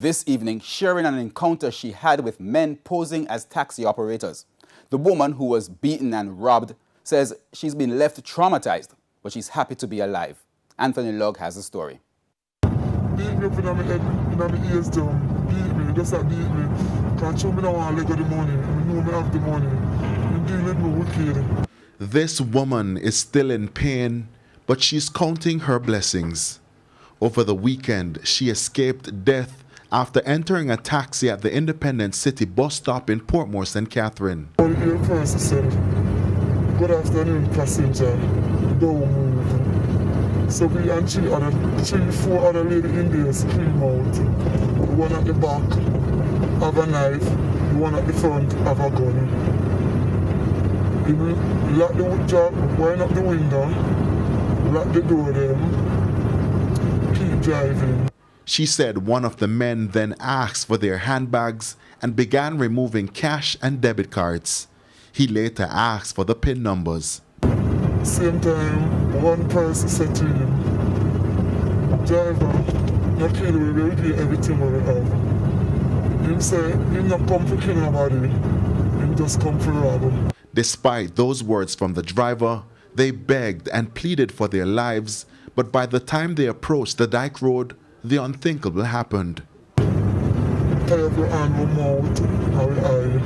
this evening sharing an encounter she had with men posing as taxi operators. The woman, who was beaten and robbed, says she's been left traumatized, but she's happy to be alive. Anthony Lugg has the story. Beat me up in my head, in my ears down. Beat me, just like beat me. Can't show me no one leg of the money. I know me have the money. You deal with me wicked. This woman is still in pain, but she's counting her blessings. Over the weekend, she escaped death after entering a taxi at the Independent City bus stop in Portmore, St. Catherine. The air person said, "Good afternoon, passenger. Don't move." So we and three, four other lady in there scream out. The one at the back have a knife, the one at the front have a gun. He lock the job, wind up the window, lock the door them, keep driving. She said one of the men then asked for their handbags and began removing cash and debit cards. He later asked for the PIN numbers. Same time, one person said to him, "Driver, not kill me, we'll give you everything we have." Him say, "He not come for kill nobody, he just come for rob." Despite those words from the driver, they begged and pleaded for their lives, but by the time they approached the Dyke Road, the unthinkable happened. Tie up your hand, your mouth, and your eye.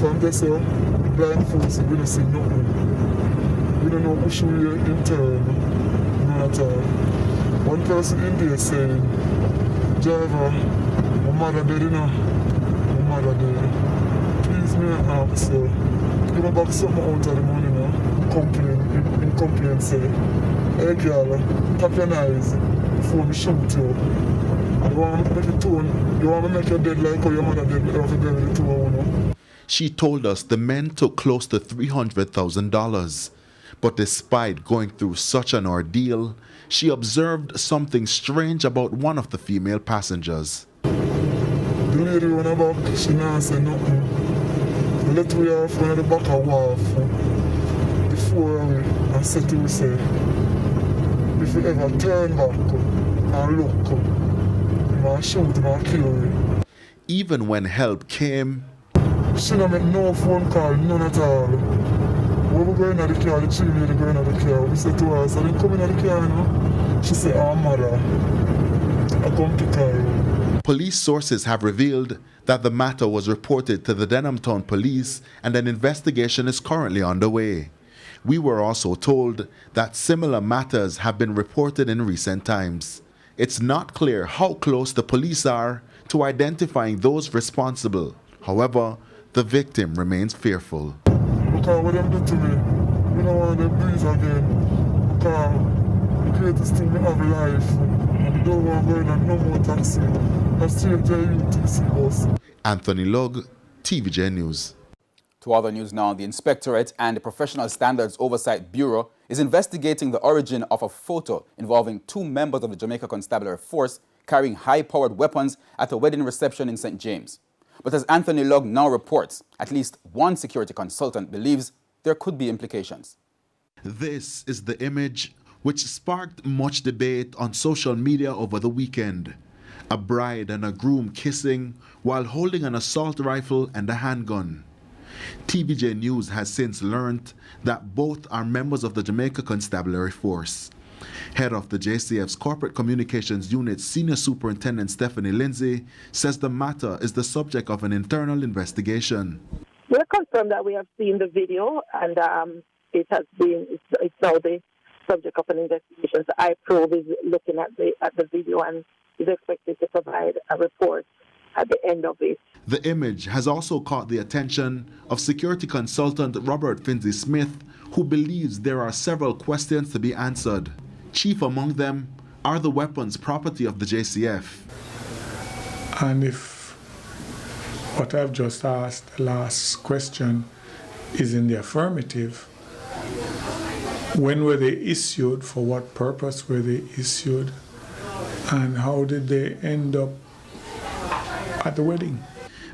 From this, blindfolds, we don't see nothing. We don't know which way in turn, none at all. One person in there saying, "Driver, my mother dead, you know. My mother dead. Please, me ask, sir. Give me back something out of the money now." Complain say, "Hey girl, tap your eyes before me shoot you. You want me to make it tone? You want me to make you dead like how your mother dead? You have to bury the two of you." She told us the men took close to $300,000. But despite going through such an ordeal, she observed something strange about one of the female passengers. The lady on the back, she not say nothing. We let we off on the back of wharf. Before we, I said to say, if you ever turn back and look, you might shoot, you might kill me. Even when help came, she don't make no phone call, none at all. When we go in the car, the three lady go in the car. We said to her, "So they come in the car, you know?" She said, "Oh, mother, I come to call you." Police sources have revealed that the matter was reported to the Denhamtown Police and an investigation is currently underway. We were also told that similar matters have been reported in recent times. It's not clear how close the police are to identifying those responsible. However, the victim remains fearful. Because what them do to me, we don't want them do it again. Because the greatest thing we have in life, and we don't want to go in and no more taxi. That's straight to UTC bus. Anthony Lugg, TVJ News. To other news now, the Inspectorate and the Professional Standards Oversight Bureau is investigating the origin of a photo involving two members of the Jamaica Constabulary Force carrying high-powered weapons at a wedding reception in St. James. But as Anthony Lugg now reports, at least one security consultant believes there could be implications. This is the image which sparked much debate on social media over the weekend. A bride and a groom kissing while holding an assault rifle and a handgun. TVJ News has since learned that both are members of the Jamaica Constabulary Force. Head of the JCF's Corporate Communications Unit, Senior Superintendent Stephanie Lindsay, says the matter is the subject of an internal investigation. We're confirmed that we have seen the video and it's now the subject of an investigation. So IPROB is looking at the video and is expected to provide a report at the end of it. The image has also caught the attention of security consultant Robert Finzi Smith, who believes there are several questions to be answered. Chief among them, are the weapons property of the JCF? And if what I've just asked, the last question, is in the affirmative, when were they issued, for what purpose were they issued, and how did they end up at the wedding?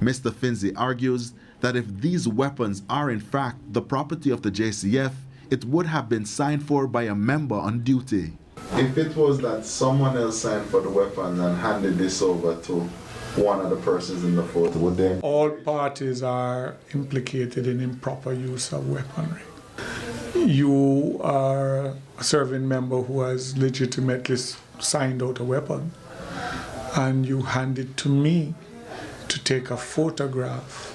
Mr. Finzi argues that if these weapons are in fact the property of the JCF, it would have been signed for by a member on duty. If it was that someone else signed for the weapon and handed this over to one of the persons in the photo, would they? All parties are implicated in improper use of weaponry. You are a serving member who has legitimately signed out a weapon, and you hand it to me to take a photograph.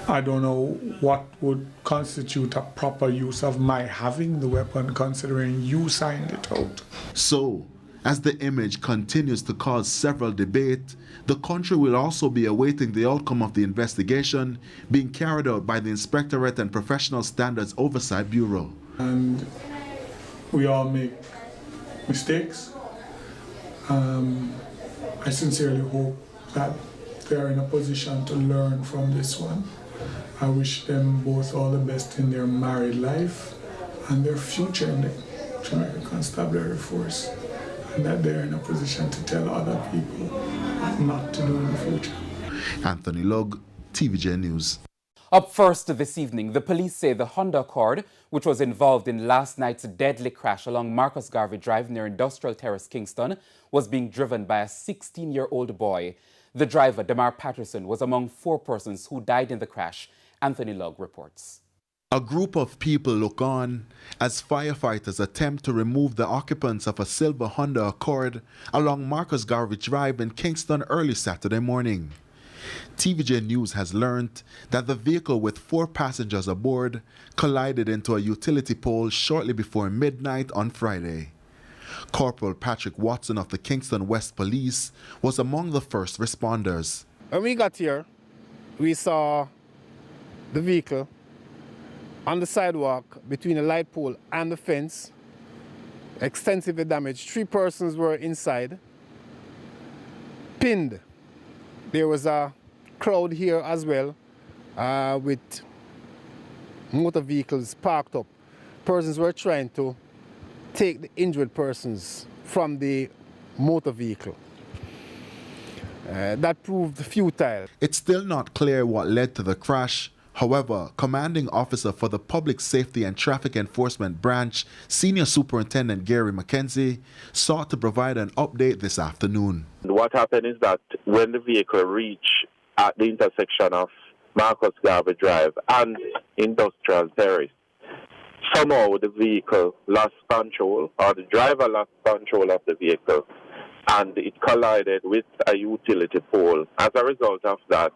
I don't know what would constitute a proper use of my having the weapon, considering you signed it out. So, as the image continues to cause several debate, the country will also be awaiting the outcome of the investigation being carried out by the Inspectorate and Professional Standards Oversight Bureau. And we all make mistakes. I sincerely hope that they are in a position to learn from this one. I wish them both all the best in their married life and their future in the Jamaican Constabulary Force, and that they're in a position to tell other people what not to do in the future. Anthony Lugg, TVJ News. Up first this evening, the police say the Honda Accord, which was involved in last night's deadly crash along Marcus Garvey Drive near Industrial Terrace, Kingston, was being driven by a 16-year-old boy. The driver, Damar Patterson, was among 4 persons who died in the crash. Anthony Lugg reports. A group of people look on as firefighters attempt to remove the occupants of a silver Honda Accord along Marcus Garvey Drive in Kingston early Saturday morning. TVJ News has learned that the vehicle with 4 passengers aboard collided into a utility pole shortly before midnight on Friday. Corporal Patrick Watson of the Kingston West Police was among the first responders. When we got here, we saw the vehicle on the sidewalk between the light pole and the fence, extensively damaged. 3 persons were inside, pinned. There was a crowd here as well with motor vehicles parked up. Persons were trying to take the injured persons from the motor vehicle. That proved futile. It's still not clear what led to the crash. However, Commanding Officer for the Public Safety and Traffic Enforcement Branch, Senior Superintendent Gary McKenzie, sought to provide an update this afternoon. What happened is that when the vehicle reached at the intersection of Marcus Garvey Drive and Industrial Terrace, somehow the vehicle lost control, or the driver lost control of the vehicle, and it collided with a utility pole. As a result of that,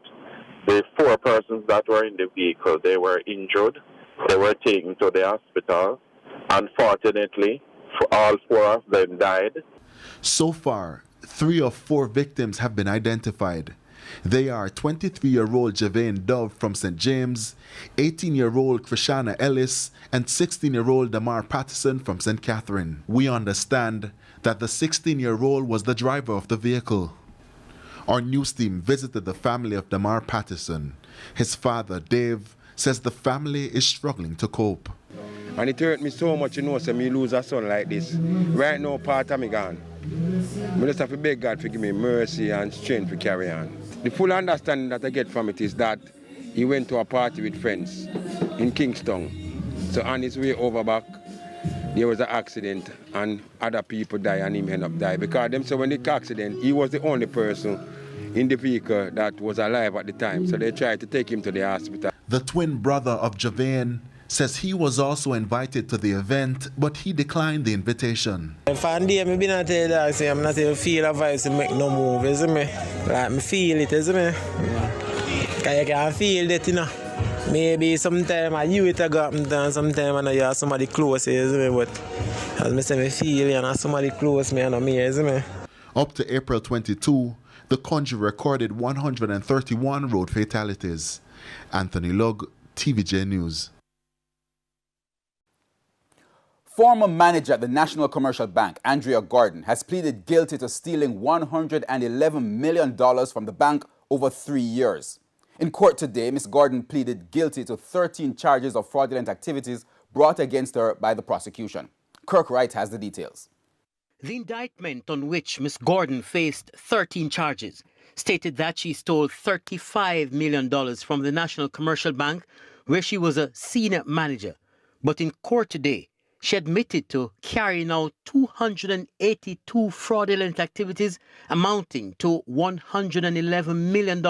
the 4 persons that were in the vehicle, they were injured. They were taken to the hospital. Unfortunately, all 4 of them died. So far, 3 of 4 victims have been identified. They are 23-year-old Javane Dove from St. James, 18-year-old Krishana Ellis, and 16-year-old Damar Patterson from St. Catherine. We understand that the 16-year-old was the driver of the vehicle. Our news team visited the family of Damar Patterson. His father, Dave, says the family is struggling to cope. And it hurt me so much, so me lose a son like this. Right now, part of me gone. I just have to beg God to give me mercy and strength to carry on. The full understanding that I get from it is that he went to a party with friends in Kingston. So on his way over back, there was an accident and other people die and him end up die. Because them say when the accident, he was the only person in the vehicle that was alive at the time. So they tried to take him to the hospital. The twin brother of Javane says he was also invited to the event, but he declined the invitation. If I'm there, I'm not tell that, say I'm not even feel a vibe to make no move, isn't me? Like, me feel it, isn't me? Because you can feel that, you know. Maybe sometime I you it a go up and down, sometime I know you have somebody close, isn't me? But as me say, me feel you know somebody close me, I know me, isn't me? Up to April 22, the country recorded 131 road fatalities. Anthony Lugg, TVJ News. Former manager at the National Commercial Bank, Andrea Gordon, has pleaded guilty to stealing $111 million from the bank over 3 years. In court today, Ms. Gordon pleaded guilty to 13 charges of fraudulent activities brought against her by the prosecution. Kirk Wright has the details. The indictment, on which Ms. Gordon faced 13 charges, stated that she stole $35 million from the National Commercial Bank, where she was a senior manager. But in court today, she admitted to carrying out 282 fraudulent activities amounting to $111 million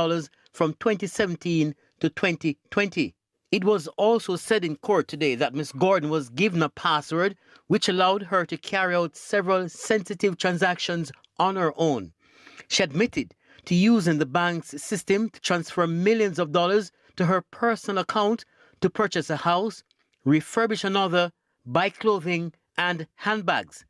from 2017 to 2020. It was also said in court today that Ms. Gordon was given a password which allowed her to carry out several sensitive transactions on her own. She admitted to using the bank's system to transfer millions of dollars to her personal account to purchase a house, refurbish another, buy clothing and handbags.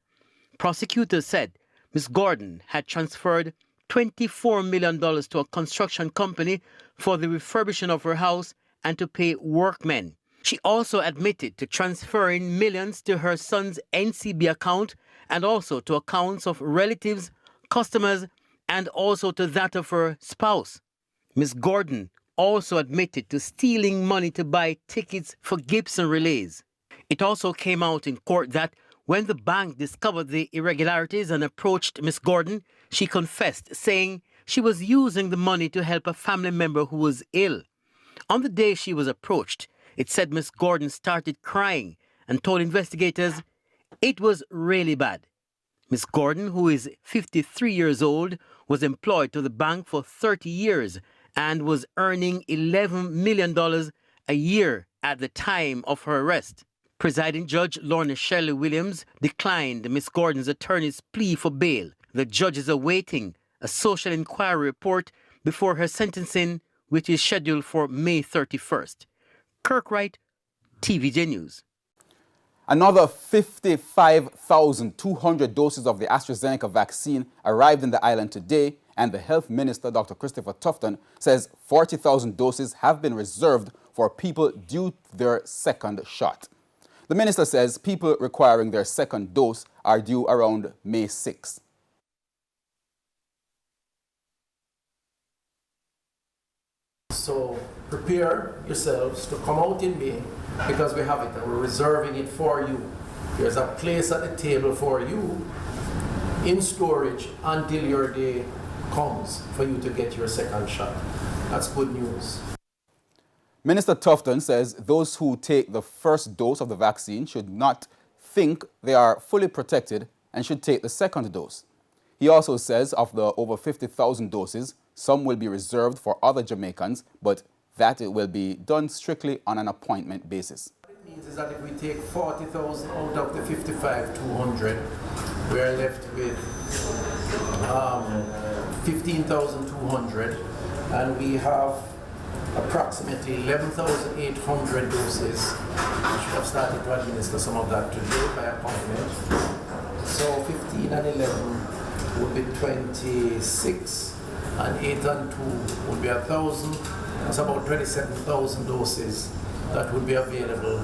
Prosecutors said Ms. Gordon had transferred $24 million to a construction company for the refurbishing of her house and to pay workmen. She also admitted to transferring millions to her son's NCB account and also to accounts of relatives, customers, and also to that of her spouse. Ms. Gordon also admitted to stealing money to buy tickets for Gibson relays. It also came out in court that when the bank discovered the irregularities and approached Ms. Gordon, she confessed, saying she was using the money to help a family member who was ill. On the day she was approached, it said Ms. Gordon started crying and told investigators it was really bad. Ms. Gordon, who is 53 years old, was employed to the bank for 30 years and was earning $11 million a year at the time of her arrest. Presiding Judge Lorna Shirley Williams declined Ms. Gordon's attorney's plea for bail. The judge is awaiting a social inquiry report before her sentencing, which is scheduled for May 31st. Kirk Wright, TVJ News. Another 55,200 doses of the AstraZeneca vaccine arrived in the island today, and the Health Minister, Dr. Christopher Tufton, says 40,000 doses have been reserved for people due to their second shot. The minister says people requiring their second dose are due around May 6. So prepare yourselves to come out in May because we have it and we're reserving it for you. There's a place at the table for you in storage until your day comes for you to get your second shot. That's good news. Minister Tufton says those who take the first dose of the vaccine should not think they are fully protected and should take the second dose. He also says of the over 50,000 doses, some will be reserved for other Jamaicans, but that it will be done strictly on an appointment basis. What it means is that if we take 40,000 out of the 55,200, we are left with 15,200, and we have approximately 11,800 doses. We should have started to administer some of that today by appointment. So 15 and 11 would be 26, and 8 and 2 would be 1,000. That's about 27,000 doses that would be available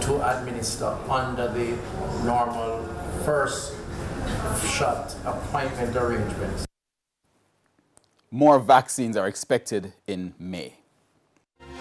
to administer under the normal first shot appointment arrangements. More vaccines are expected in May.